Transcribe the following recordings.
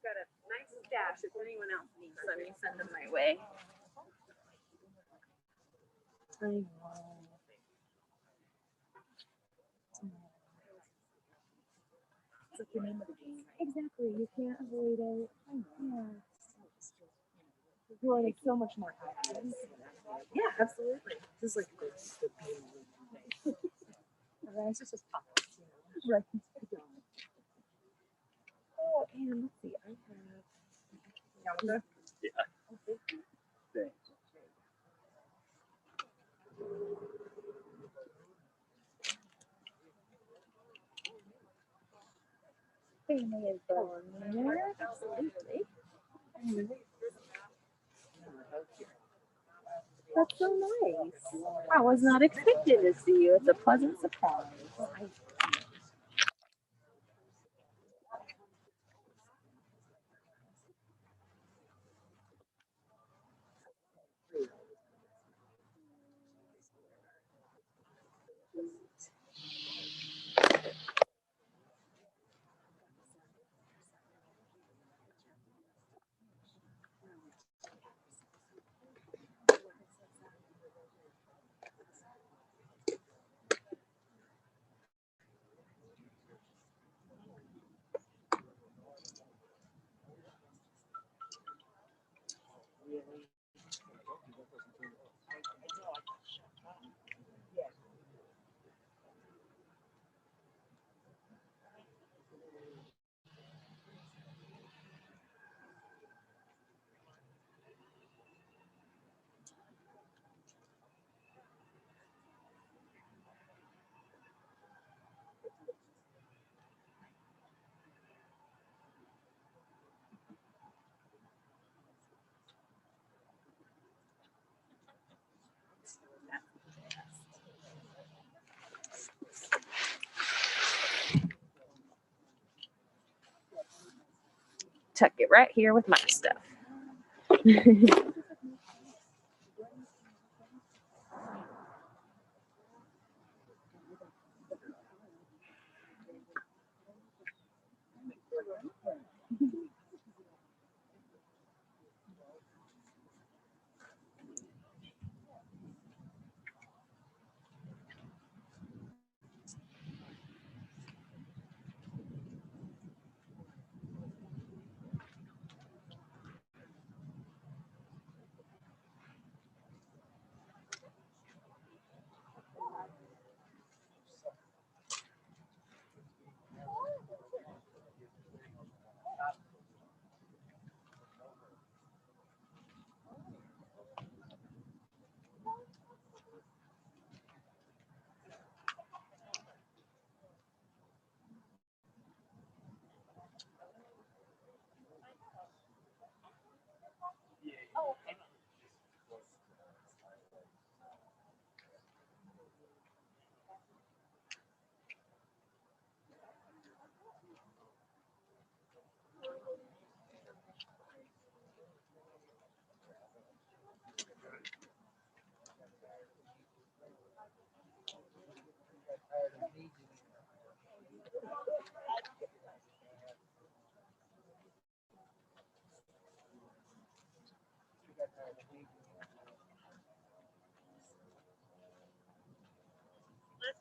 Got a nice stash. If anyone else needs some, you send them my way. It's like the name of the game. Exactly. You can't avoid it. Yeah. You're like so much more happy. Yeah, absolutely. This is like the thing. It's just pop up, you know. Right. Oh, and let's see. I have. Yeah. Thanks. Family info in there. Absolutely. That's so nice. I was not expecting to see you. It's a pleasant surprise. Tuck it right here with my stuff. Let's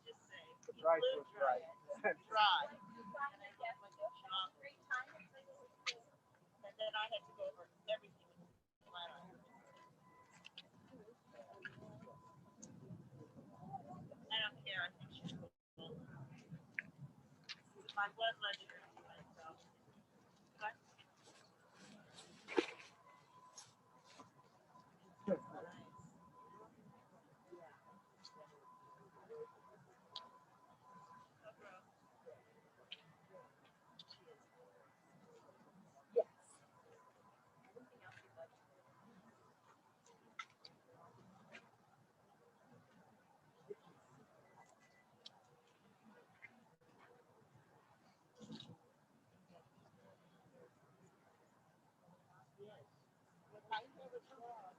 just say The price was right. dry. And then I had to go over everything in my life. I don't care. I think she's cool. My blood pressure anyway, so. But when my hair was long,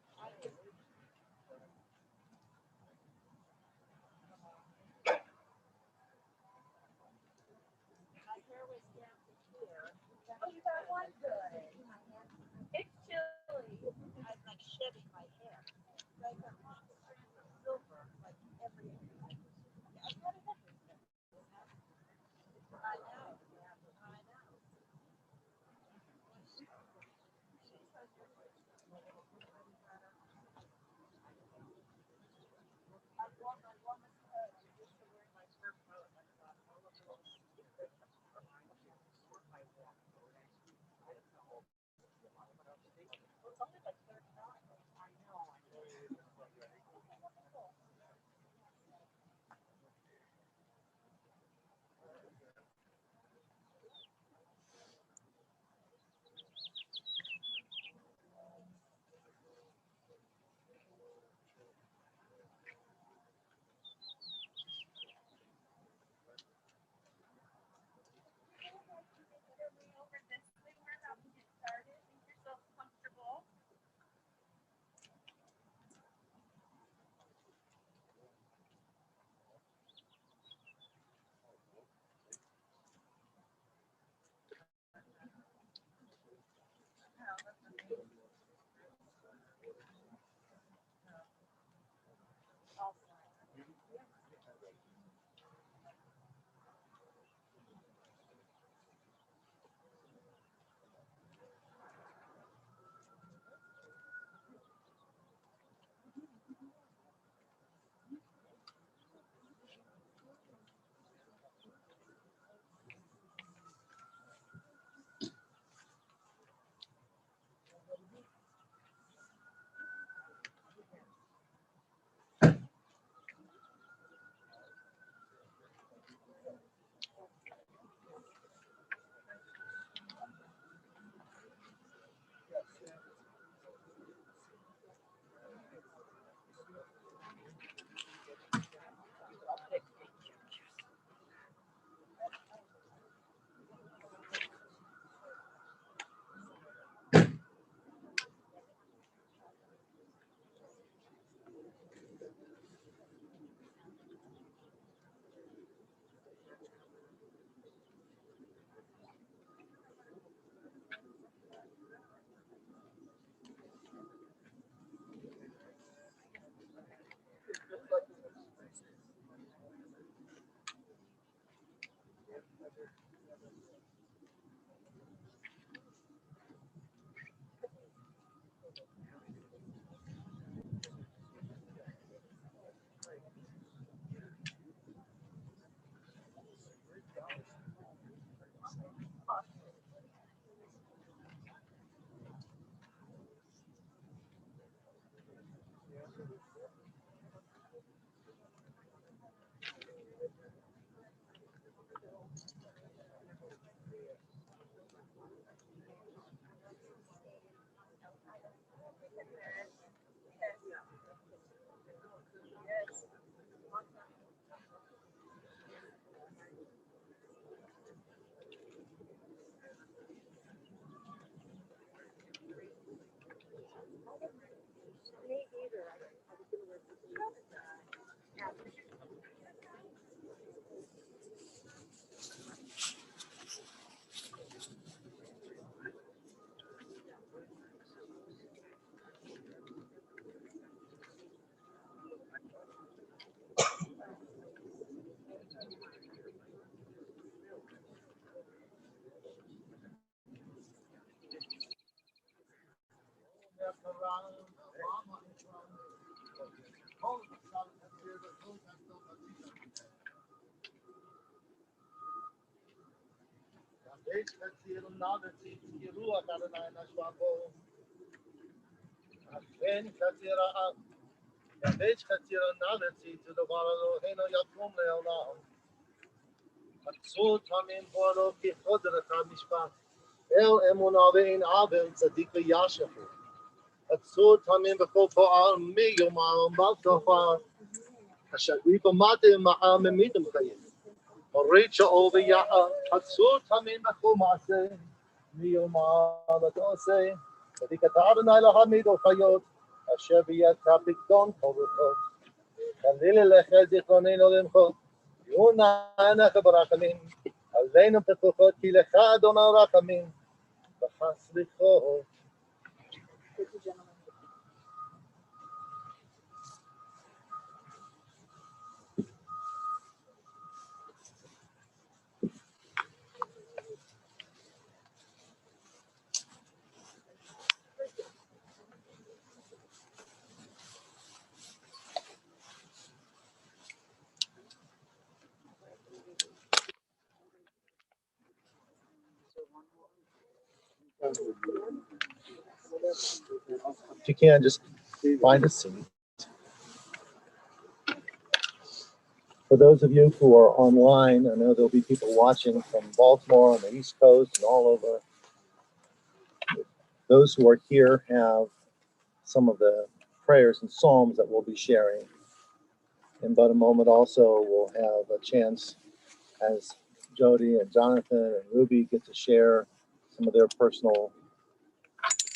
my hair was down to here. It's chilly. I was like shedding my hair. Like a long strand of silver, like every. I got it everywhere. I know. I know. I wore my warmest coat. I'm used to wearing my fur coat. I thought, oh, look at this. Well, it's only like 39. I know. Over this way, we're about to get started. Make yourself comfortable. El emunave in avim tzadika yashafu. Atzur tamim b'chol po'al mi yomam b'altofa. Hashagriba mate ma'am emidim chayim. Oricha over ya'a. Atzur tamim b'chol ma'ase. Mi yomam b'altose. Tzadika ta'adonai lahamido chayot. Asher b'yata pikdon kovukot. Kalil lecha zichronenu limchot. Yuna anecha barachamim. Aleinu pekuchot ki lecha adonai rachamim. Thank you, gentlemen. If you can, just find a seat. For those of you who are online, I know there'll be people watching from Baltimore on the East Coast and all over. Those who are here have some of the prayers and psalms that we'll be sharing. In about a moment also, we'll have a chance as Jody and Jonathan and Ruby get to share some of their personal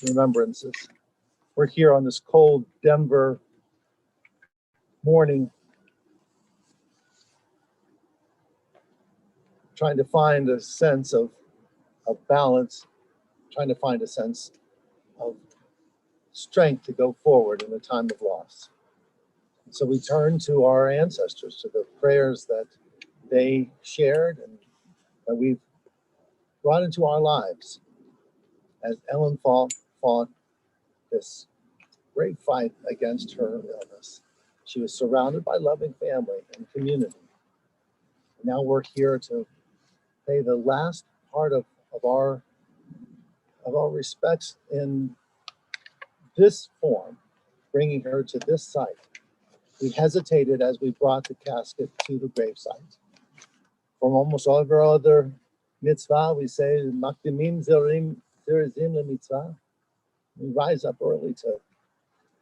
remembrances. We're here on this cold Denver morning, trying to find a sense of balance, trying to find a sense of strength to go forward in a time of loss. And so we turn to our ancestors, to the prayers that they shared and that we've brought into our lives. As Ellen Falk fought this great fight against her illness, she was surrounded by loving family and community. Now we're here to pay the last part of our respects in this form, bringing her to this site. We hesitated as we brought the casket to the gravesite. From almost all of our other mitzvah, we say, Makdimim zerizim mitzvah. We rise up early to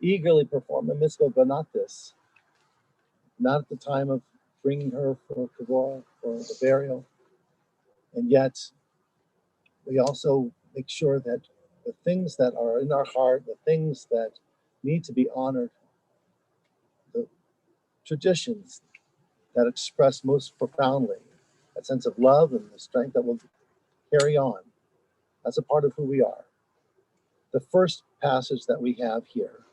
eagerly perform a mitzvah, but not this. Not at the time of bringing her for kavor, for the burial. And yet, we also make sure that the things that are in our heart, the things that need to be honored, the traditions that express most profoundly a sense of love and the strength that will carry on, that's a part of who we are. The first passage that we have here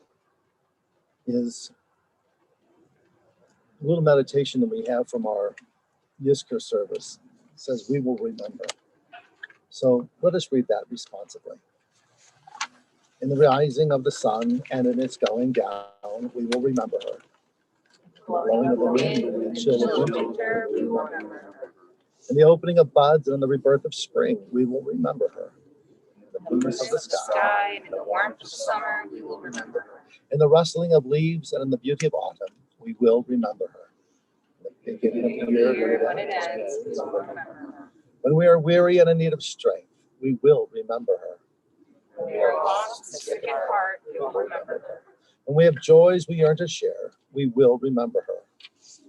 is a little meditation that we have from our Yizkor service. It says, we will remember. So let us read that responsibly. In the rising of the sun and in its going down, we will remember her. The blowing of the wind and the chill of winter, we will remember her. In the opening of buds and in the rebirth of spring, we will remember her. In the blueness of the sky and in the warmth of summer, we will remember her. In the rustling of leaves and in the beauty of autumn, we will remember her. In the beginning of the year, when it ends, we will remember her. When we are weary and in need of strength, we will remember her. When we are lost and sick at heart, we will remember her. When we have joys we yearn to share, we will remember her. So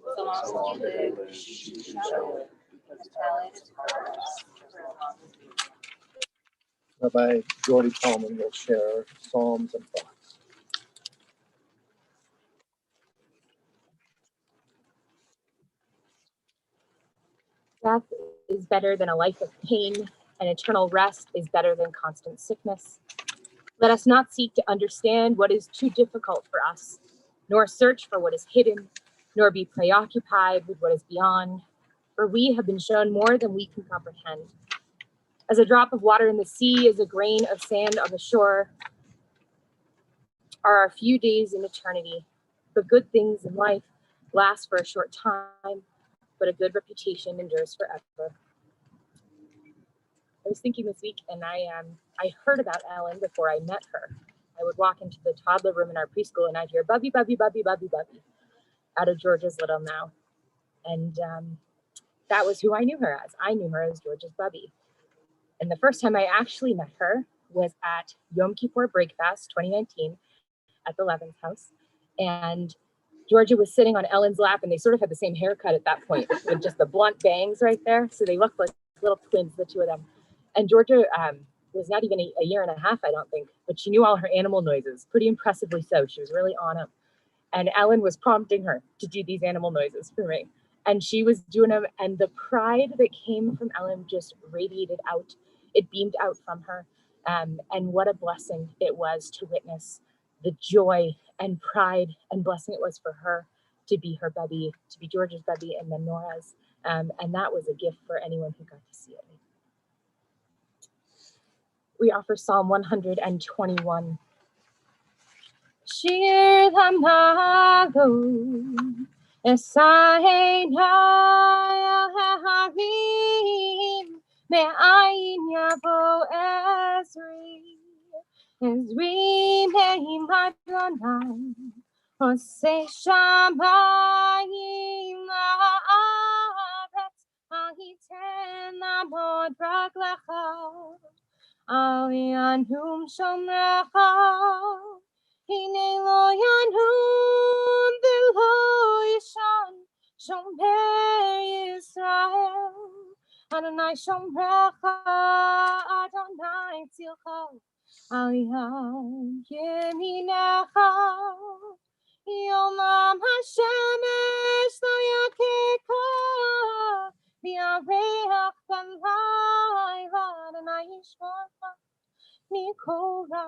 long as we live, she shall live, because talent is hers. Rabbi Jordy Coleman will share psalms and thoughts. Death is better than a life of pain, and eternal rest is better than constant sickness. Let us not seek to understand what is too difficult for us, nor search for what is hidden, nor be preoccupied with what is beyond, for we have been shown more than we can comprehend. As a drop of water in the sea is a grain of sand on the shore, are our few days in eternity, but good things in life last for a short time, but a good reputation endures forever. I was thinking this week, and I heard about Ellen before I met her. I would walk into the toddler room in our preschool, and I'd hear "Bubby, Bubby, Bubby, Bubby, Bubby" out of Georgia's little mouth, and that was who I knew her as. I knew her as Georgia's Bubby. And the first time I actually met her was at Yom Kippur Breakfast 2019 at the Levin's house. And Georgia was sitting on Ellen's lap, and they sort of had the same haircut at that point with just the blunt bangs right there. So they looked like little twins, the two of them. And Georgia was not even a year and a half, I don't think, but she knew all her animal noises, pretty impressively so. She was really on them. And Ellen was prompting her to do these animal noises for me. And she was doing them, and the pride that came from Ellen just radiated out. It beamed out from her. And what a blessing it was to witness the joy and pride and blessing it was for her to be her Bubby, to be George's Bubby and then Nora's. And that was a gift for anyone who got to see it. We offer Psalm 121. Shir Lamalo, Esai Harim, Me'ayin Yavo Ezri Me'im Adonai, Oseh Shamayim La'aretz, Ha'iten Lamod Raglecha, Al Yanhum Shomrecha, Hine Lo Yanhum V'lo Yishan, Shomer Yisrael, Adonai Shomrecha, Adonai Tzilcha, Aliyah Yeminecha, Yomam Hashemesh Lo Yakeka, V'yareach B'layla, Adonai Yishmorcha Mikol Ra,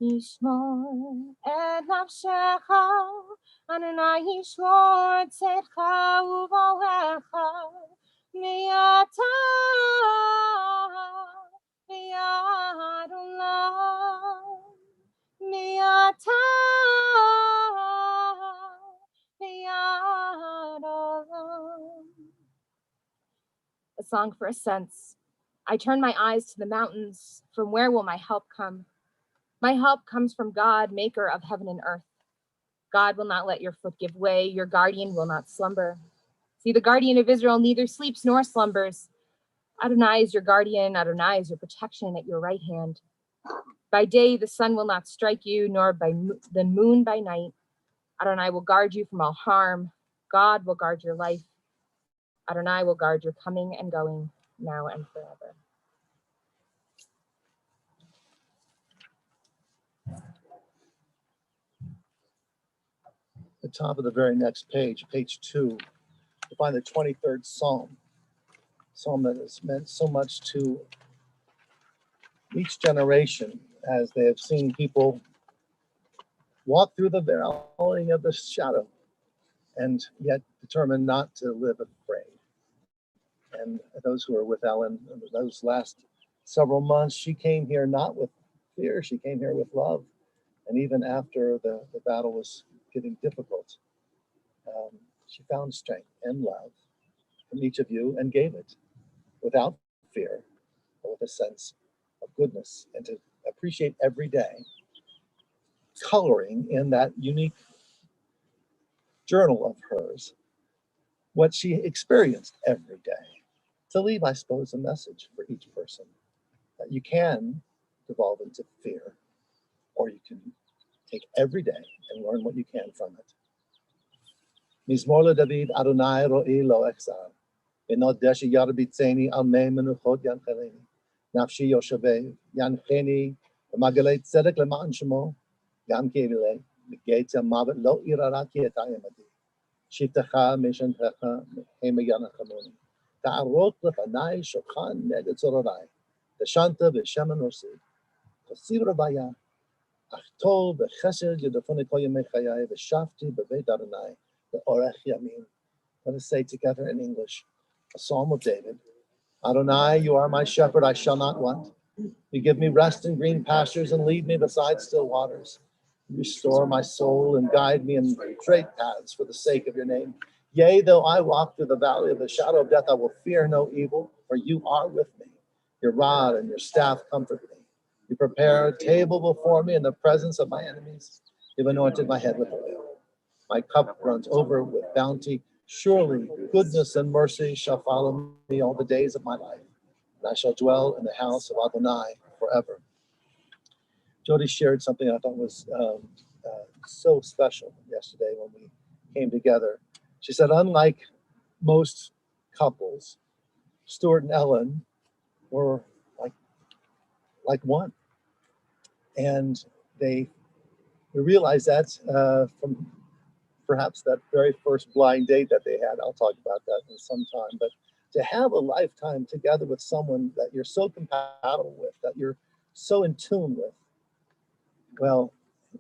Yishmor et Nafshecha, Adonai Yishmor Tzedcha U'Volecha, Mi'ata Mi'ad Olam, Mi'ata Mi'ad Olam. A song for ascents. I turn my eyes to the mountains. From where will my help come? My help comes from God, maker of heaven and earth. God will not let your foot give way. Your guardian will not slumber. See, the guardian of Israel neither sleeps nor slumbers. Adonai is your guardian. Adonai is your protection at your right hand. By day, the sun will not strike you, nor by the moon by night. Adonai will guard you from all harm. God will guard your life. Adonai will guard your coming and going now and forever. The top of the very next page, page 2, you find the 23rd Psalm. Psalm that has meant so much to each generation as they have seen people walk through the valley of the shadow and yet determined not to live afraid. And those who are with Ellen, those last several months, she came here not with fear, she came here with love. And even after the battle was getting difficult, she found strength and love from each of you and gave it without fear, but with a sense of goodness, and to appreciate every day, coloring in that unique journal of hers what she experienced every day. To leave, I suppose, a message for each person that you can devolve into fear, or you can take every day and learn what you can from it. Mizmor LeDavid, Adonai ro'i lo echzar, v'no deshi yarbitzeni al mei menuchot yancheleni, nafshi yoshevev, yancheni, v'magalei tzedek lema'an shemo, gam kevilei, v'geitz ha'mavet lo irara ki etayemadi, shivtecha meshentecha hema yanachamoni, ta'arot lefanai shochan neged zororai, tashanta v'shemen rosi, tosiv ravaya, ach tov v'chesed yedofoni kol yemei chayai, v'shavti b'beit Adonai, Orech Yamin. Let us say together in English, a Psalm of David. Adonai, you are my shepherd, I shall not want. You give me rest in green pastures and lead me beside still waters. Restore my soul and guide me in straight paths for the sake of your name. Yea, though I walk through the valley of the shadow of death, I will fear no evil, for you are with me. Your rod and your staff comfort me. You prepare a table before me in the presence of my enemies. You've anointed my head with oil. My cup runs over with bounty. Surely goodness and mercy shall follow me all the days of my life, and I shall dwell in the house of Adonai forever. Jody shared something I thought was so special yesterday when we came together. She said, unlike most couples, Stuart and Ellen were like one. And we realized that from perhaps that very first blind date that they had. I'll talk about that in some time. But to have a lifetime together with someone that you're so compatible with, that you're so in tune with, well,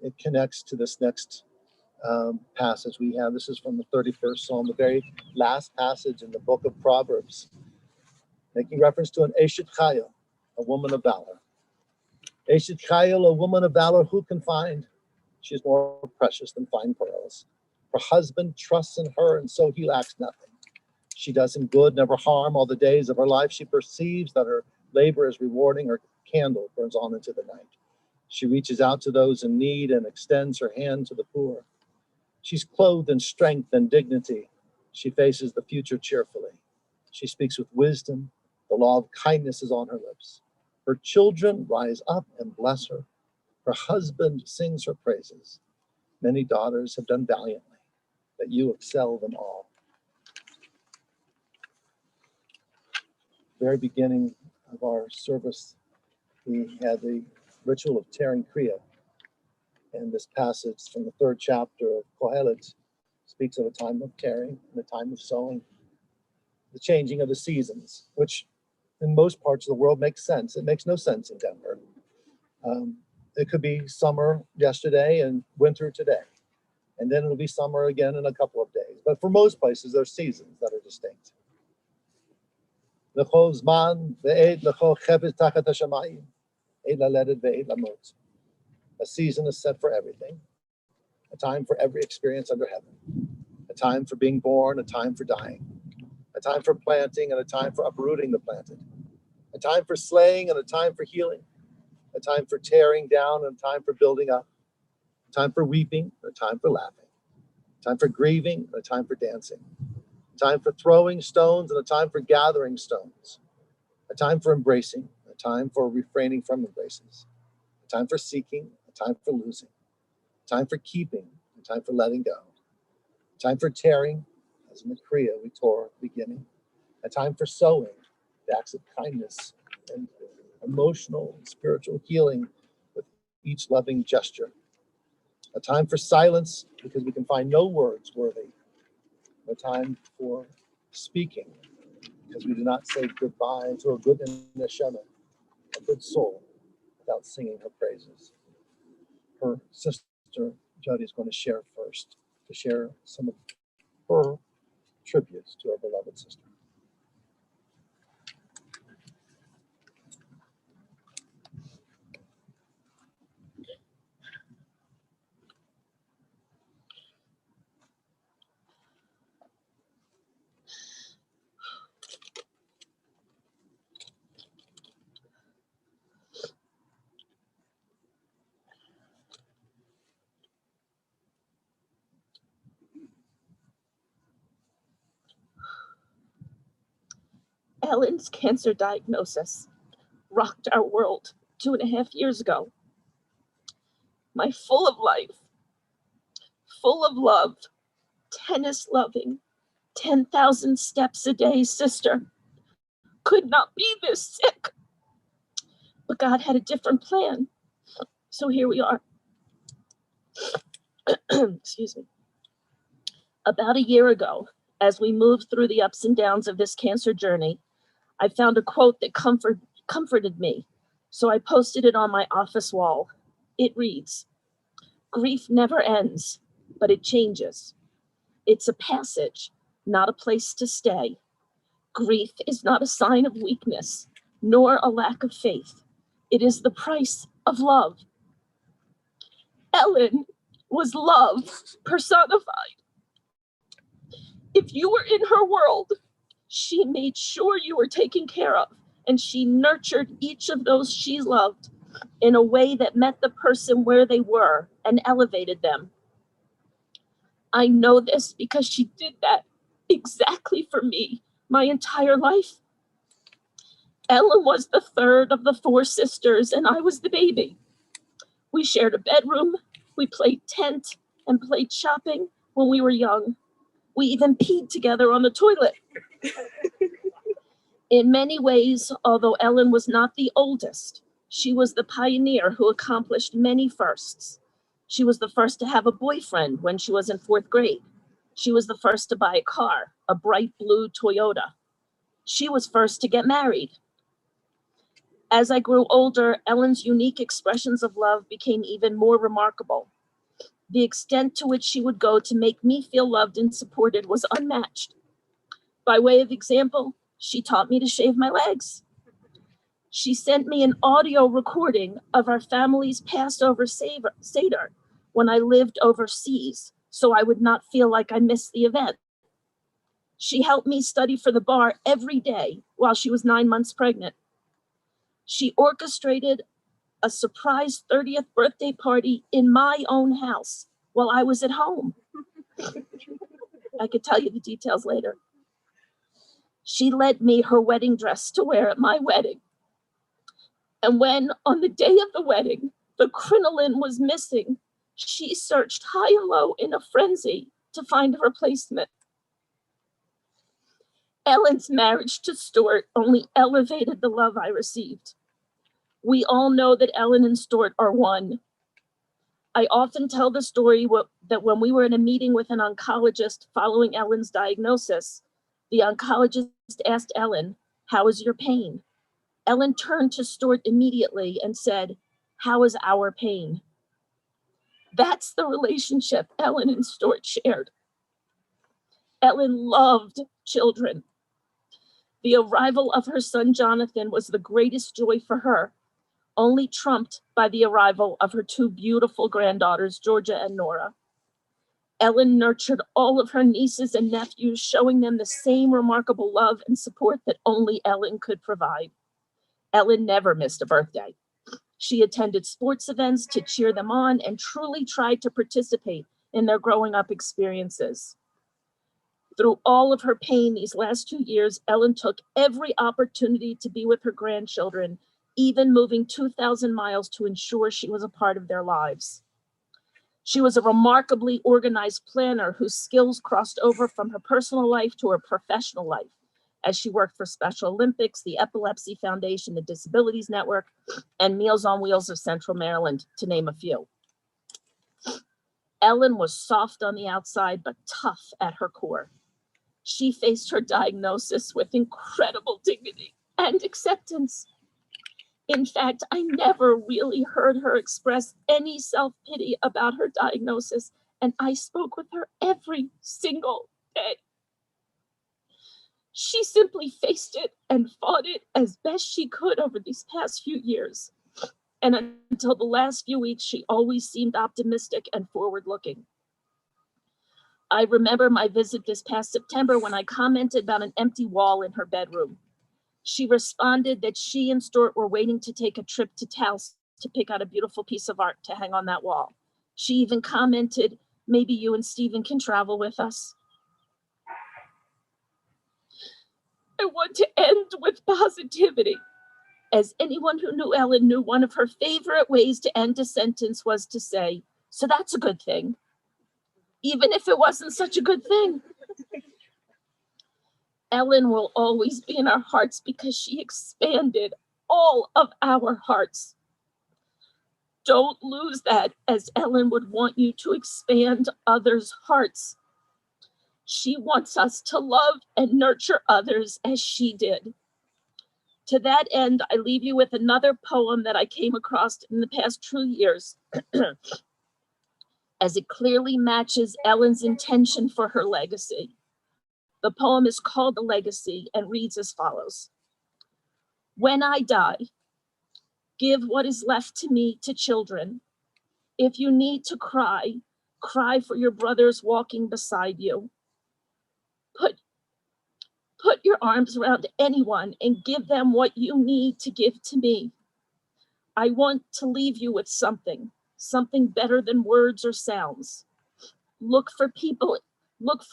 it connects to this next passage we have. This is from the 31st Psalm, the very last passage in the book of Proverbs, making reference to an Eshet Chayil, a woman of valor. Eshet Chayil, a woman of valor, who can find? She is more precious than fine pearls. Her husband trusts in her, and so he lacks nothing. She does him good, never harm all the days of her life. She perceives that her labor is rewarding. Her candle burns on into the night. She reaches out to those in need and extends her hand to the poor. She's clothed in strength and dignity. She faces the future cheerfully. She speaks with wisdom. The law of kindness is on her lips. Her children rise up and bless her. Her husband sings her praises. Many daughters have done valiantly, but you excel them all. Very beginning of our service, we had the ritual of tearing kriya. And this passage from the 3rd chapter of Kohelet speaks of a time of tearing and a time of sowing, the changing of the seasons, which in most parts of the world makes sense. It makes no sense in Denver. It could be summer yesterday and winter today, and then it'll be summer again in a couple of days. But for most places, there's seasons that are distinct. L'chol zman ve'ed l'chol chefetz tachat hashamayim, eid laledet ve'ed lamot. A season is set for everything, a time for every experience under heaven, a time for being born, a time for dying, a time for planting and a time for uprooting the planted, a time for slaying and a time for healing, a time for tearing down and a time for building up, a time for weeping and a time for laughing, a time for grieving and a time for dancing, a time for throwing stones and a time for gathering stones, a time for embracing, a time for refraining from embraces, a time for seeking, a time for losing, a time for keeping, a time for letting go, a time for tearing, as in the Kriya we tore at the beginning, a time for sowing, the acts of kindness and emotional and spiritual healing with each loving gesture, a time for silence because we can find no words worthy, a time for speaking because we do not say goodbye to a good neshama, a good soul, without singing her praises. Her sister Jody is going to share first, to share some of her tributes to our beloved sister. Ellen's cancer diagnosis rocked our world 2.5 years ago. My full of life, full of love, tennis loving, 10,000 steps a day sister could not be this sick. But God had a different plan. So here we are. Excuse me. About a year ago, as we moved through the ups and downs of this cancer journey, I found a quote that comforted me. So I posted it on my office wall. It reads, "Grief never ends, but it changes. It's a passage, not a place to stay. Grief is not a sign of weakness, nor a lack of faith. It is the price of love." Ellen was love personified. If you were in her world, she made sure you were taken care of, and she nurtured each of those she loved in a way that met the person where they were and elevated them. I know this because she did that exactly for me my entire life. Ellen was the third of the four sisters, and I was the baby. We shared a bedroom, we played tent and played shopping when we were young. We even peed together on the toilet. In many ways, although Ellen was not the oldest, she was the pioneer who accomplished many firsts. She was the first to have a boyfriend when she was in 4th grade. She was the first to buy a car, a bright blue Toyota. She was first to get married. As I grew older, Ellen's unique expressions of love became even more remarkable. The extent to which she would go to make me feel loved and supported was unmatched. By way of example, she taught me to shave my legs. She sent me an audio recording of our family's Passover Seder when I lived overseas, so I would not feel like I missed the event. She helped me study for the bar every day while she was 9 months pregnant. She orchestrated a surprise 30th birthday party in my own house while I was at home. I could tell you the details later. She lent me her wedding dress to wear at my wedding. And when, on the day of the wedding, the crinoline was missing, she searched high and low in a frenzy to find a replacement. Ellen's marriage to Stuart only elevated the love I received. We all know that Ellen and Stuart are one. I often tell the story that when we were in a meeting with an oncologist following Ellen's diagnosis, the oncologist asked Ellen, "How is your pain?" Ellen turned to Stuart immediately and said, "How is our pain?" That's the relationship Ellen and Stuart shared. Ellen loved children. The arrival of her son Jonathan was the greatest joy for her, only trumped by the arrival of her two beautiful granddaughters, Georgia and Nora. Ellen nurtured all of her nieces and nephews, showing them the same remarkable love and support that only Ellen could provide. Ellen never missed a birthday. She attended sports events to cheer them on and truly tried to participate in their growing up experiences. Through all of her pain these last 2 years, Ellen took every opportunity to be with her grandchildren, even moving 2,000 miles to ensure she was a part of their lives. She was a remarkably organized planner whose skills crossed over from her personal life to her professional life, as she worked for Special Olympics, the Epilepsy Foundation, the Disabilities Network, and Meals on Wheels of Central Maryland, to name a few. Ellen was soft on the outside, but tough at her core. She faced her diagnosis with incredible dignity and acceptance. In fact, I never really heard her express any self-pity about her diagnosis, and I spoke with her every single day. She simply faced it and fought it as best she could over these past few years. And until the last few weeks, she always seemed optimistic and forward-looking. I remember my visit this past September when I commented about an empty wall in her bedroom. She responded that she and Stuart were waiting to take a trip to Taos to pick out a beautiful piece of art to hang on that wall. She even commented, "Maybe you and Stephen can travel with us." I want to end with positivity. As anyone who knew Ellen knew, one of her favorite ways to end a sentence was to say, "So that's a good thing," even if it wasn't such a good thing. Ellen will always be in our hearts because she expanded all of our hearts. Don't lose that, as Ellen would want you to expand others' hearts. She wants us to love and nurture others as she did. To that end, I leave you with another poem that I came across in the past 2 years, as it clearly matches Ellen's intention for her legacy. The poem is called The Legacy and reads as follows. When I die, give what is left to me to children, If you need to cry, cry for your brothers walking beside you. Put your arms around anyone and give them what you need to give to me. I want to leave you with something better than words or sounds. Look for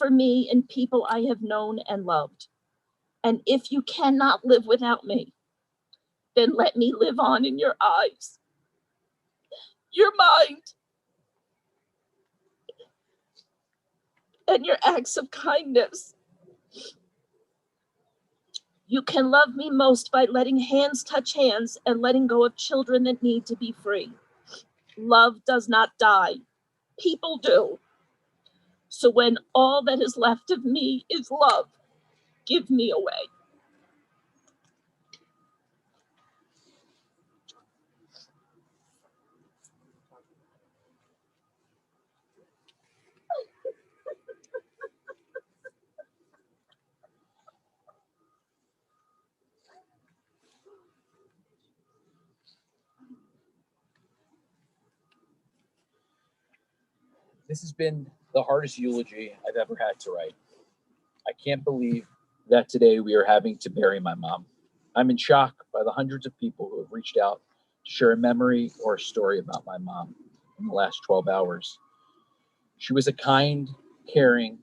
me in people I have known and loved. And if you cannot live without me, then let me live on in your eyes, your mind, and your acts of kindness. You can love me most by letting hands touch hands and letting go of children that need to be free. Love does not die. People do. So when all that is left of me is love, give me away. This has been the hardest eulogy I've ever had to write. I can't believe that today we are having to bury my mom. I'm in shock by the hundreds of people who have reached out to share a memory or a story about my mom in the last 12 hours. She was a kind, caring,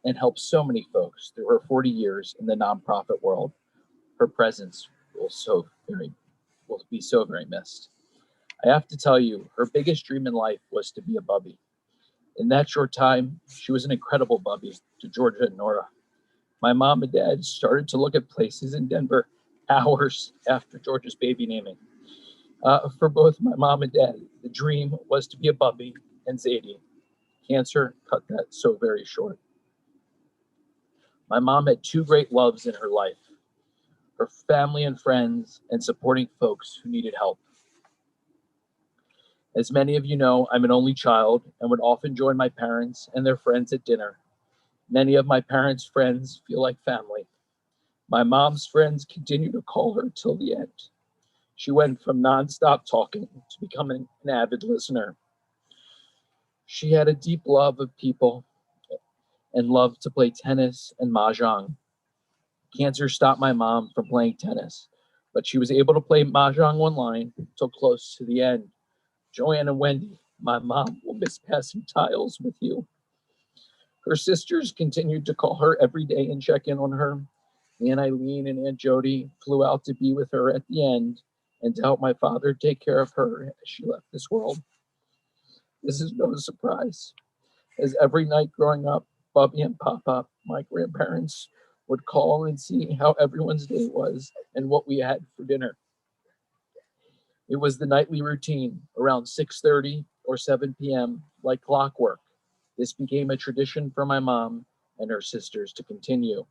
and helped so many folks through her 40 years in the nonprofit world. Her presence will be so very missed. I have to tell you, her biggest dream in life was to be a bubby. In that short time, she was an incredible bubby to Georgia and Nora. My mom and dad started to look at places in Denver hours after Georgia's baby naming. For both my mom and dad, the dream was to be a bubby and Zadie. Cancer cut that so very short. My mom had two great loves in her life: her family and friends, and supporting folks who needed help. As many of you know, I'm an only child and would often join my parents and their friends at dinner. Many of my parents' friends feel like family. My mom's friends continue to call her till the end. She went from nonstop talking to becoming an avid listener. She had a deep love of people and loved to play tennis and mahjong. Cancer stopped my mom from playing tennis, but she was able to play mahjong online till close to the end. Joanne and Wendy, my mom will miss passing tiles with you. Her sisters continued to call her every day and check in on her. Aunt Eileen and Aunt Jody flew out to be with her at the end and to help my father take care of her as she left this world. This is no surprise, as every night growing up, Bubby and Papa, my grandparents, would call and see how everyone's day was and what we had for dinner. It was the nightly routine around 6:30 or 7 p.m., like clockwork. This became a tradition for my mom and her sisters to continue.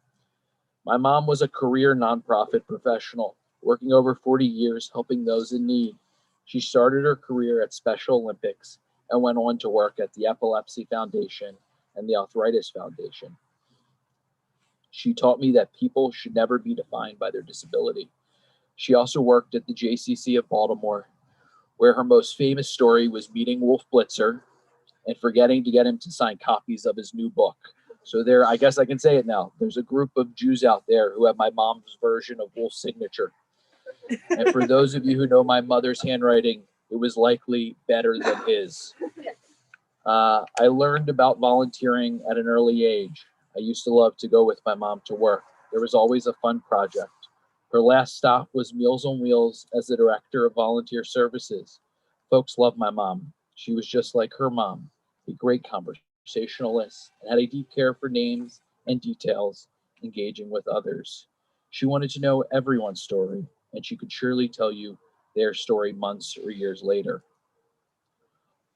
My mom was a career nonprofit professional, working over 40 years helping those in need. She started her career at Special Olympics and went on to work at the Epilepsy Foundation and the Arthritis Foundation. She taught me that people should never be defined by their disability. She also worked at the JCC of Baltimore, where her most famous story was meeting Wolf Blitzer and forgetting to get him to sign copies of his new book. So there, I guess I can say it now. There's a group of Jews out there who have my mom's version of Wolf's signature. And for those of you who know my mother's handwriting, it was likely better than his. I learned about volunteering at an early age. I used to love to go with my mom to work. There was always a fun project. Her last stop was Meals on Wheels as the director of volunteer services. Folks loved my mom. She was just like her mom, a great conversationalist, and had a deep care for names and details, engaging with others. She wanted to know everyone's story, and she could surely tell you their story months or years later.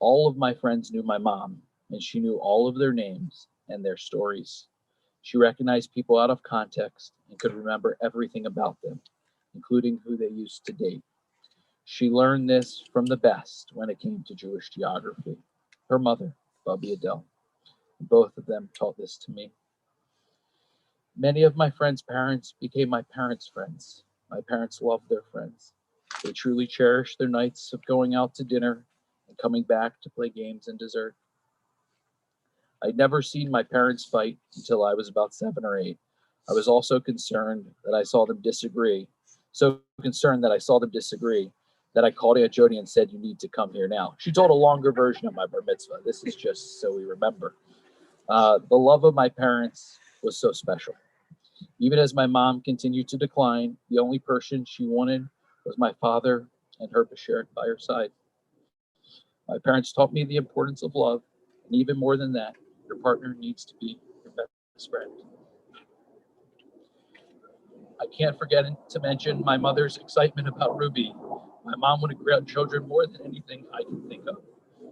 All of my friends knew my mom, and she knew all of their names and their stories. She recognized people out of context and could remember everything about them, including who they used to date. She learned this from the best when it came to Jewish geography. Her mother, Bubby Adele. Both of them taught this to me. Many of my friends' parents became my parents' friends. My parents loved their friends. They truly cherished their nights of going out to dinner and coming back to play games and dessert. I'd never seen my parents fight until I was about 7 or 8. I was also concerned that I saw them disagree. So concerned that I saw them disagree that I called Aunt Jody and said, "You need to come here now." She told a longer version of my bar mitzvah. This is just so we remember. The love of my parents was so special. Even as my mom continued to decline, the only person she wanted was my father and her Bashert by her side. My parents taught me the importance of love, and even more than that, your partner needs to be your best friend. I can't forget to mention my mother's excitement about Ruby. My mom wanted grandchildren more than anything I can think of,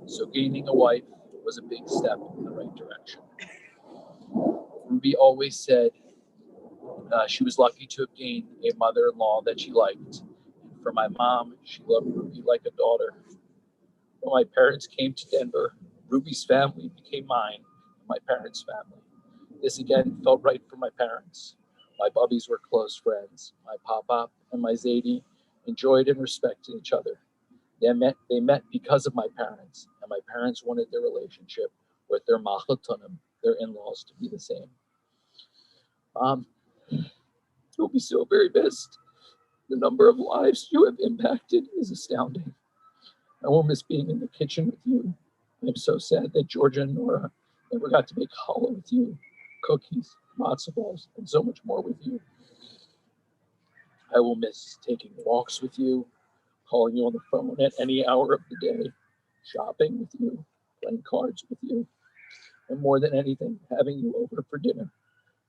so gaining a wife was a big step in the right direction. Ruby always said she was lucky to have gained a mother-in-law that she liked. For my mom, she loved Ruby like a daughter. When my parents came to Denver, Ruby's family became mine and my parents' family. This again felt right for my parents. My bubbies were close friends. My pop-pop and my Zadie enjoyed and respected each other. They met because of my parents, and my parents wanted their relationship with their machatunim, their in-laws, to be the same. You'll be so very missed. The number of lives you have impacted is astounding. I will miss being in the kitchen with you. I'm so sad that Georgia and Nora never got to make challah with you, cookies, matzo balls, and so much more with you. I will miss taking walks with you, calling you on the phone at any hour of the day, shopping with you, playing cards with you, and more than anything, having you over for dinner.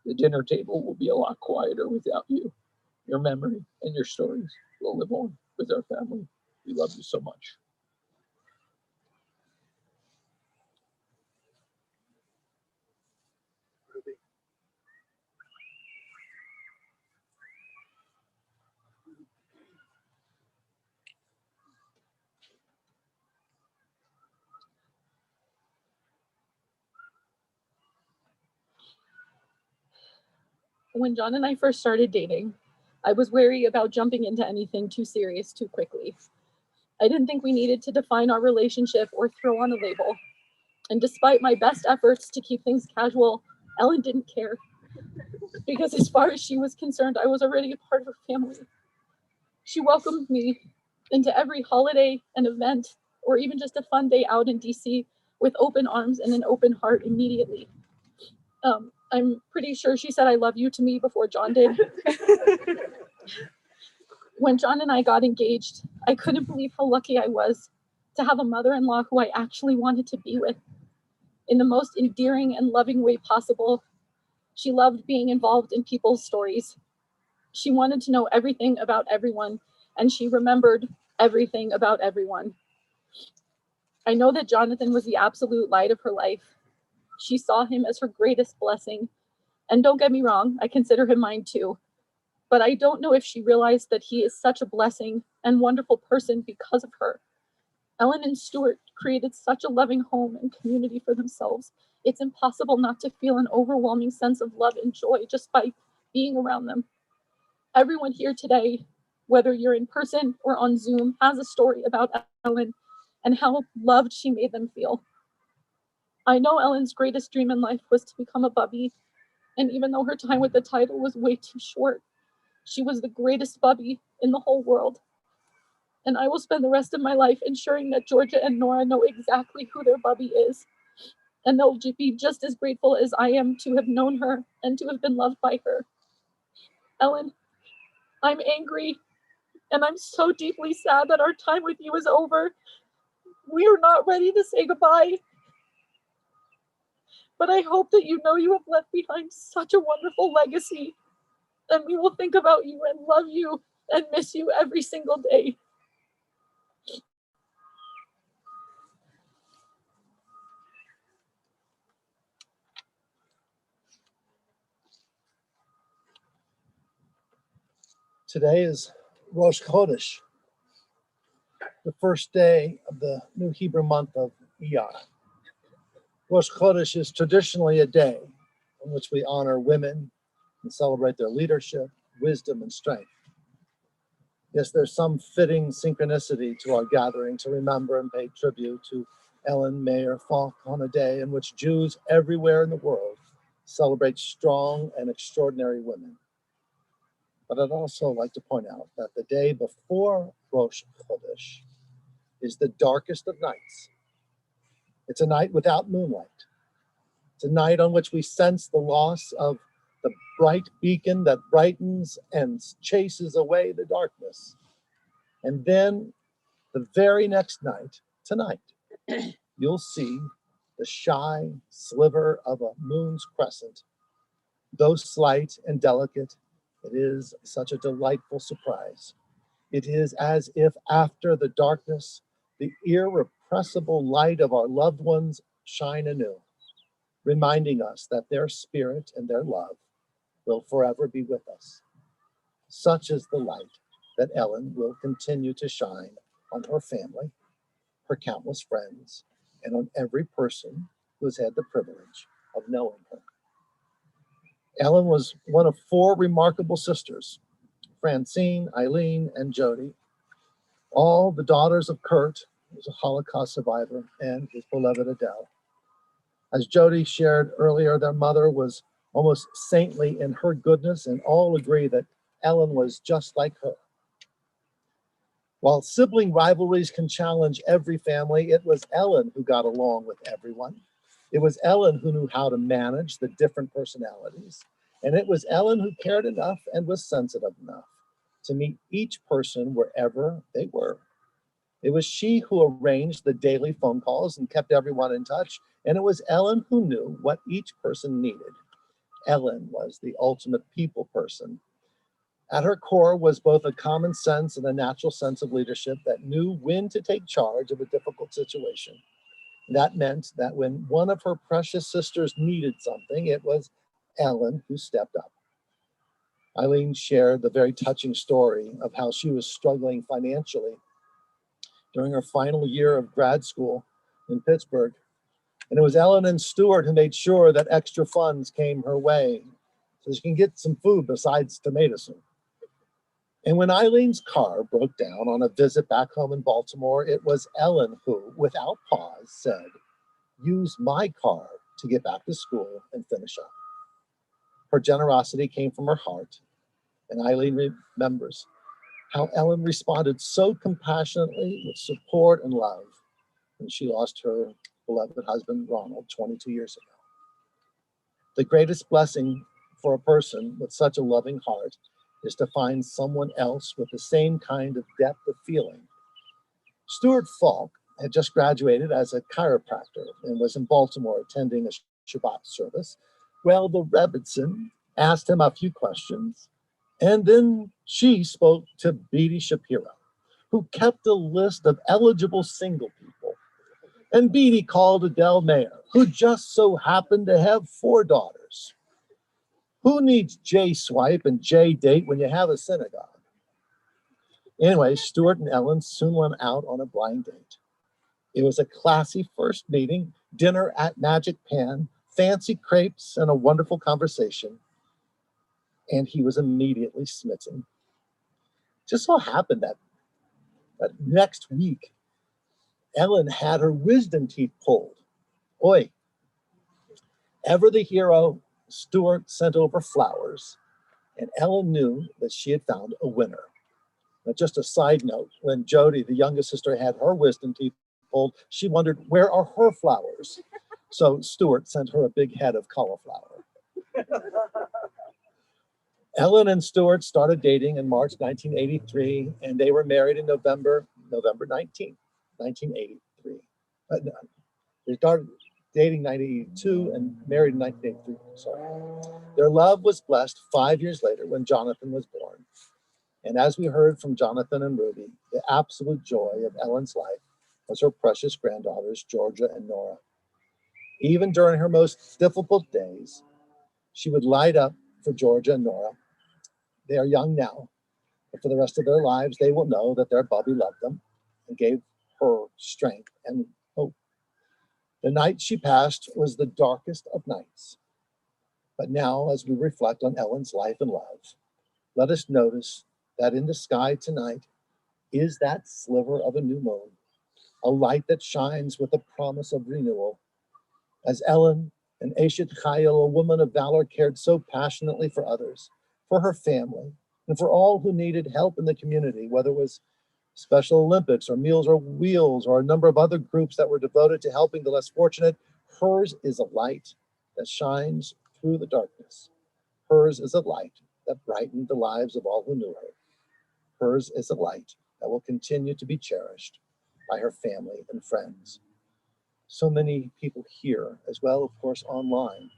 The dinner table will be a lot quieter without you. Your memory and your stories will live on with our family. We love you so much. Ruby. When John and I first started dating, I was wary about jumping into anything too serious too quickly. I didn't think we needed to define our relationship or throw on a label. And despite my best efforts to keep things casual, Ellen didn't care. Because as far as she was concerned, I was already a part of her family. She welcomed me into every holiday and event, or even just a fun day out in DC, with open arms and an open heart immediately. I'm pretty sure she said "I love you" to me before John did. When John and I got engaged, I couldn't believe how lucky I was to have a mother-in-law who I actually wanted to be with in the most endearing and loving way possible. She loved being involved in people's stories. She wanted to know everything about everyone, and she remembered everything about everyone. I know that Jonathan was the absolute light of her life. She saw him as her greatest blessing. And don't get me wrong, I consider him mine too. But I don't know if she realized that he is such a blessing and wonderful person because of her. Ellen and Stuart created such a loving home and community for themselves. It's impossible not to feel an overwhelming sense of love and joy just by being around them. Everyone here today, whether you're in person or on Zoom, has a story about Ellen and how loved she made them feel. I know Ellen's greatest dream in life was to become a bubby, and even though her time with the title was way too short, she was the greatest bubby in the whole world. And I will spend the rest of my life ensuring that Georgia and Nora know exactly who their bubby is. And they'll be just as grateful as I am to have known her and to have been loved by her. Ellen, I'm angry, and I'm so deeply sad that our time with you is over. We are not ready to say goodbye. But I hope that you know you have left behind such a wonderful legacy, and we will think about you and love you and miss you every single day. Today is Rosh Chodesh, the first day of the new Hebrew month of Iyar. Rosh Chodesh is traditionally a day in which we honor women and celebrate their leadership, wisdom, and strength. Yes, there's some fitting synchronicity to our gathering to remember and pay tribute to Ellen Mayer Falk on a day in which Jews everywhere in the world celebrate strong and extraordinary women. But I'd also like to point out that the day before Rosh Chodesh is the darkest of nights. It's a night without moonlight. It's a night on which we sense the loss of the bright beacon that brightens and chases away the darkness. And then the very next night, tonight, you'll see the shy sliver of a moon's crescent. Though slight and delicate, it is such a delightful surprise. It is as if after the darkness, the irrepressible light of our loved ones shine anew, reminding us that their spirit and their love will forever be with us. Such is the light that Ellen will continue to shine on her family, her countless friends, and on every person who has had the privilege of knowing her. Ellen was one of four remarkable sisters, Francine, Eileen, and Jody, all the daughters of Kurt, who was a Holocaust survivor, and his beloved Adele. As Jody shared earlier, their mother was almost saintly in her goodness, and all agree that Ellen was just like her. While sibling rivalries can challenge every family, it was Ellen who got along with everyone. It was Ellen who knew how to manage the different personalities. And it was Ellen who cared enough and was sensitive enough to meet each person wherever they were. It was she who arranged the daily phone calls and kept everyone in touch. And it was Ellen who knew what each person needed. Ellen was the ultimate people person. At her core was both a common sense and a natural sense of leadership that knew when to take charge of a difficult situation. That meant that when one of her precious sisters needed something, it was Ellen who stepped up. Eileen shared the very touching story of how she was struggling financially during her final year of grad school in Pittsburgh. And it was Ellen and Stuart who made sure that extra funds came her way so she can get some food besides tomato soup. And when Eileen's car broke down on a visit back home in Baltimore, it was Ellen who, without pause, said, "Use my car to get back to school and finish up." Her generosity came from her heart, and Eileen remembers how Ellen responded so compassionately with support and love when she lost her beloved husband, Ronald, 22 years ago. The greatest blessing for a person with such a loving heart is to find someone else with the same kind of depth of feeling. Stuart Falk had just graduated as a chiropractor and was in Baltimore attending a Shabbat service. Well, the Rebbitzin asked him a few questions, and then she spoke to Beatty Shapiro, who kept a list of eligible single people. And Beatty called Adele Mayer, who just so happened to have 4 daughters. Who needs J swipe and J date when you have a synagogue? Anyway, Stuart and Ellen soon went out on a blind date. It was a classy first meeting, dinner at Magic Pan, fancy crepes, and a wonderful conversation. And he was immediately smitten. Just so happened that next week, Ellen had her wisdom teeth pulled. Oi, ever the hero, Stuart sent over flowers, and Ellen knew that she had found a winner. Now, just a side note, when Jody, the youngest sister, had her wisdom teeth pulled, she wondered, where are her flowers? So Stuart sent her a big head of cauliflower. Ellen and Stuart started dating in March 1983, and they were married in November 19th, 1983. No, they started dating 1982 and married in 1983. Sorry. Their love was blessed 5 years later when Jonathan was born. And as we heard from Jonathan and Ruby, the absolute joy of Ellen's life was her precious granddaughters, Georgia and Nora. Even during her most difficult days, she would light up for Georgia and Nora. They are young now, but for the rest of their lives, they will know that their Bubby loved them and gave her strength and hope. The night she passed was the darkest of nights. But now, as we reflect on Ellen's life and love, let us notice that in the sky tonight is that sliver of a new moon, a light that shines with a promise of renewal. As Ellen, an Eshet Chayil, a woman of valor, cared so passionately for others, for her family, and for all who needed help in the community, whether it was Special Olympics or Meals on Wheels or a number of other groups that were devoted to helping the less fortunate, hers is a light that shines through the darkness. Hers is a light that brightened the lives of all who knew her. Hers is a light that will continue to be cherished by her family and friends. So many people here, as well, of course, online,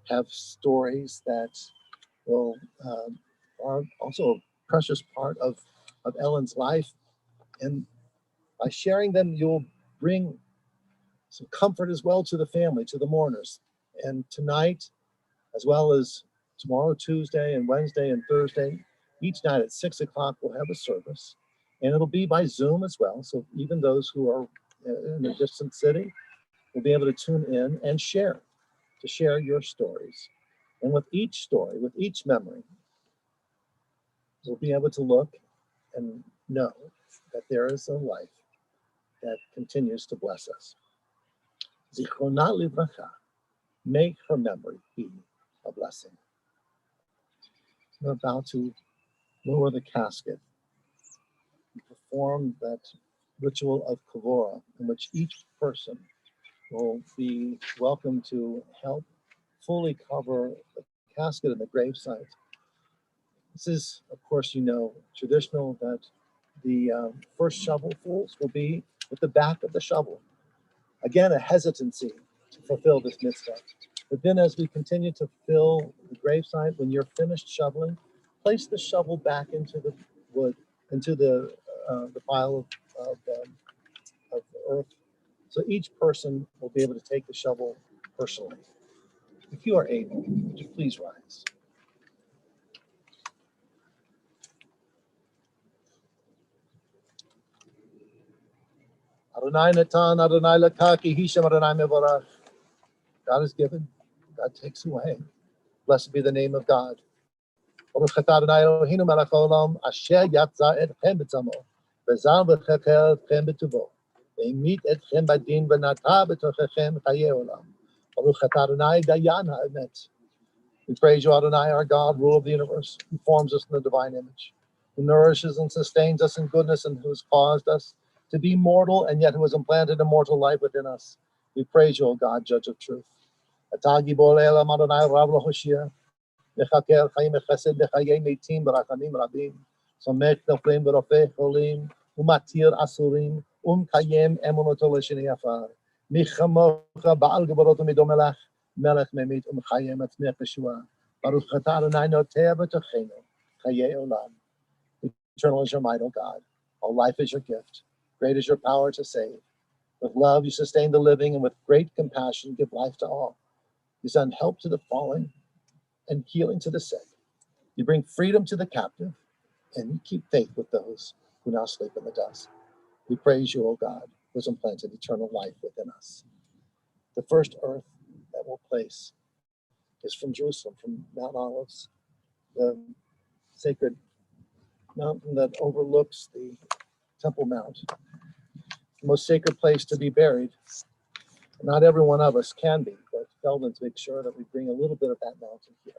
have stories that will are also a precious part of Ellen's life. And by sharing them, you'll bring some comfort as well to the family, to the mourners. And tonight, as well as tomorrow, Tuesday, and Wednesday and Thursday, each night at 6 o'clock, we'll have a service. And it'll be by Zoom as well. So even those who are in a distant city will be able to tune in and share your stories. And with each story, with each memory, we'll be able to look and know that there is a life that continues to bless us. Zichrona livracha, make her memory be a blessing. We're about to lower the casket and perform that ritual of kavora, in which each person will be welcome to help fully cover the casket and the gravesite. This is, of course, traditional that the first shovelfuls will be with the back of the shovel. Again, a hesitancy to fulfill this mitzvah. But then as we continue to fill the gravesite, when you're finished shoveling, place the shovel back into the wood, into the pile of earth. So each person will be able to take the shovel personally. If you are able, would you please rise? Adonai Natan, Adonai Lakaki, Hisham Adonai Mevorach. God is given, God takes away. Blessed be the name of God. Baruch atah Adonai Eloheinu melech haolam, asher yatza etchem b'tzamo, v'zar v'cheker etchem b'tuvo, v'imit etchem b'din v'nata b'tochechem chayei olam. Baruch atah Adonai dayan ha'emet. We praise you, Adonai, our God, ruler of the universe, who forms us in the divine image, who nourishes and sustains us in goodness, and who has caused us to be mortal, and yet who has implanted immortal life within us. We praise you, O God, judge of truth. Atah gibor elam Adonai rav l'hoshia, mechaker chayim echesed lechayei meitim b'rachamim rabim, somech noflim v'rofeh cholim, umatir asurim, kayem emunoto l'shinei afar, michamocha ba'al geborot u'midomelach, melech memit chayem atzmech Yeshua. Baruch atah Adonai noteh b'tochenu, chayei olam. Eternal is your might, O God. All life is your gift. Great is your power to save. With love, you sustain the living, and with great compassion, give life to all. You send help to the fallen and healing to the sick. You bring freedom to the captive, and you keep faith with those who now sleep in the dust. We praise you, O God, who has implanted eternal life within us. The first earth that we'll place is from Jerusalem, from Mount Olives, the sacred mountain that overlooks the Temple Mount, the most sacred place to be buried. Not every one of us can be, but Feldman's make sure that we bring a little bit of that mountain here.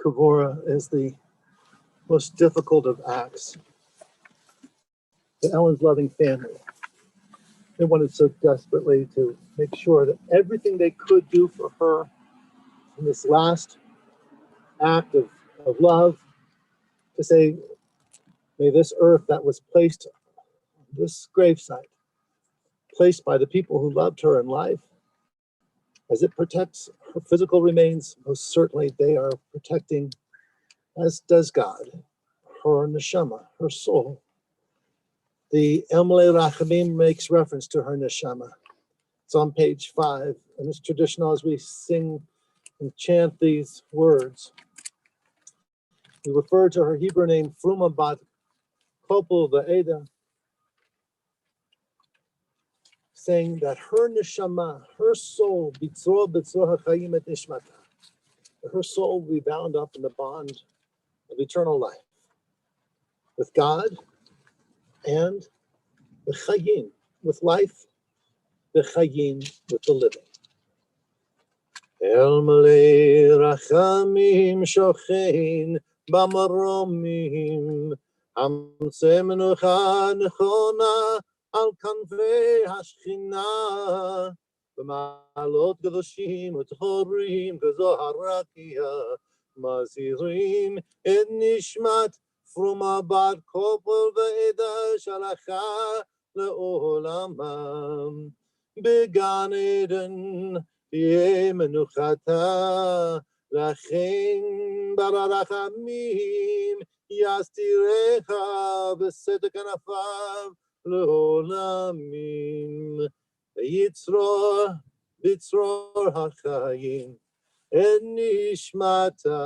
Kavora is the most difficult of acts. To Ellen's loving family, they wanted so desperately to make sure that everything they could do for her in this last act of love, to say, may this earth that was placed on this gravesite, placed by the people who loved her in life, as it protects her physical remains, most certainly they are protecting, as does God, her neshama, her soul. The Emle Rachamim makes reference to her neshama. It's on page 5, and it's traditional as we sing and chant these words. We refer to her Hebrew name Fruma Bat Kopel Ve'eda, saying that her neshama, her soul, bitzor hachayim et nishmata, her soul will be bound up in the bond of eternal life with God and the chayim, with life, the chayim, with the living. El malei rachamim shochein b'maromim hamtzeh menucha nechona al kanvei hashchina b'ma'alot kedoshim u'tchorim k'zohar rakia mazirim et nishmat fruma bat kopel ve'eda shalacha le'olamam began Eden Yeh menuchata lachem bararachamim yastirecha v'sedek anafav leolamim yitzror bitzror hachayim et nishmata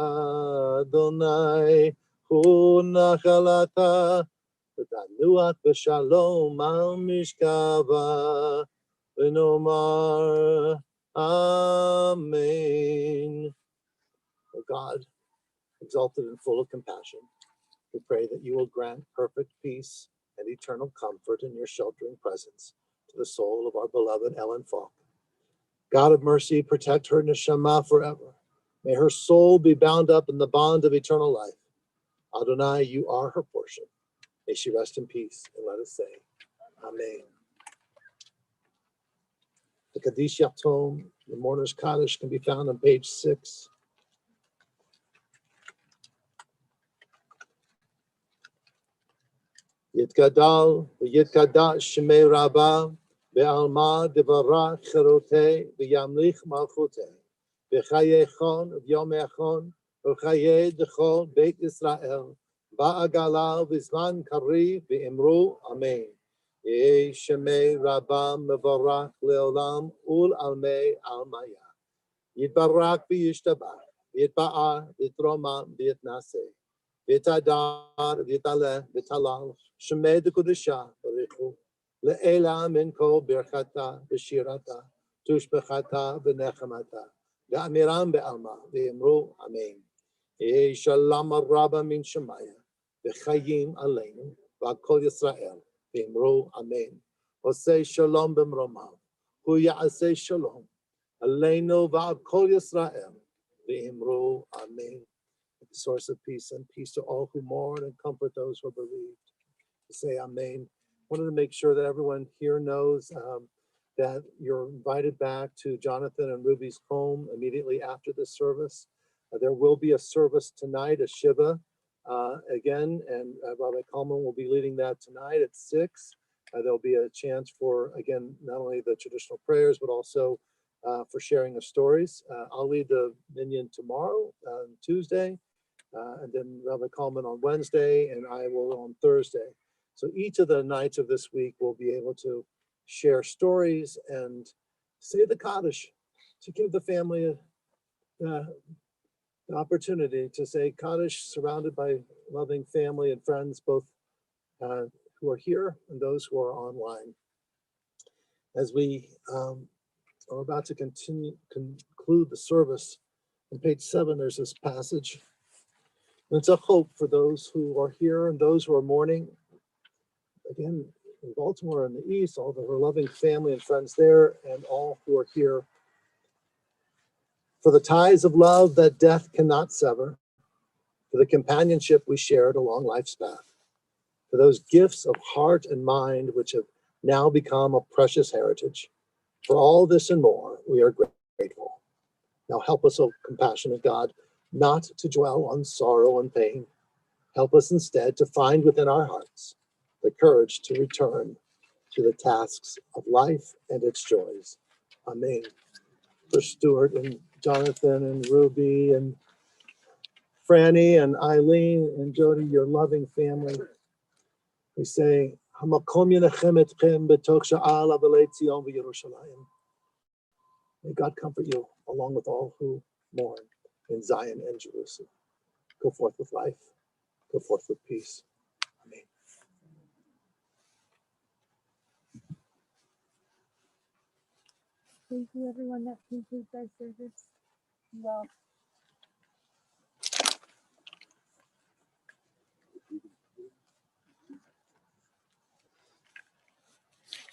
Adonai hu nachalata v'tanuach v'shalom al mishkava v'nomar Amen. O God, exalted and full of compassion, we pray that you will grant perfect peace and eternal comfort in your sheltering presence to the soul of our beloved Ellen Falk. God of mercy, protect her neshama forever. May her soul be bound up in the bond of eternal life. Adonai, you are her portion. May she rest in peace, and let us say, Amen. The Kaddish Yatom, the Mourner's Kaddish, can be found on page 6. Yitgadal, v'yitkadash shemei Rabbah, ve'alma devarach cherote, ve'yamlich malchote, ve'chaye chon, v'yom echon, ve'chaye dechol beit Yisrael, ba'agala v'zman kariv, ve'imru, amen. Yeh shemei Rabbah mevarach leolam, ul almei almaya. Yitbarak v'yishtabach, v'yitba'ah, v'yitroma, v'yitnaseh. V'tadar, v'taleh, v'talal, shemei dekudesha, barichu, le'ela min kol birchata, v'shirata, tushbechata, v'nechamata, v'amiram be'alma, v'yimru, amen. Yehi shalom rabba min shemaya, v'chayim aleinu, v'akol Yisrael, v'yimru, amen. Osei shalom b'mromav, hu ya'asei shalom, aleinu v'akol Yisrael, v'yimru, amen. The source of peace, and peace to all who mourn and comfort those who are bereaved. Say amen. Wanted to make sure that everyone here knows that you're invited back to Jonathan and Ruby's home immediately after this service. There will be a service tonight, a Shiva again, and Rabbi Kalman will be leading that tonight at 6. There'll be a chance for, again, not only the traditional prayers, but also for sharing of stories. I'll lead the minyan tomorrow, Tuesday. And then Rabbi Kalman on Wednesday, and I will on Thursday. So each of the nights of this week will be able to share stories and say the Kaddish to give the family the opportunity to say Kaddish surrounded by loving family and friends, both who are here and those who are online. As we are about to conclude the service, on page 7, there's this passage. And it's a hope for those who are here and those who are mourning. Again, in Baltimore and the East, all of her loving family and friends there, and all who are here. For the ties of love that death cannot sever, for the companionship we shared along life's path, for those gifts of heart and mind which have now become a precious heritage. For all this and more, we are grateful. Now help us, O compassionate God, not to dwell on sorrow and pain. Help us instead to find within our hearts the courage to return to the tasks of life and its joys. Amen. For Stuart and Jonathan and Ruby and Franny and Eileen and Jody, your loving family, we say, Hamakom yenachem etchem b'tok sha'al avalei Tzion v'Yerushalayim. May God comfort you along with all who mourn in Zion and Jerusalem. Go forth with life. Go forth with peace. Amen. Thank you, everyone. That concludes our service. Well,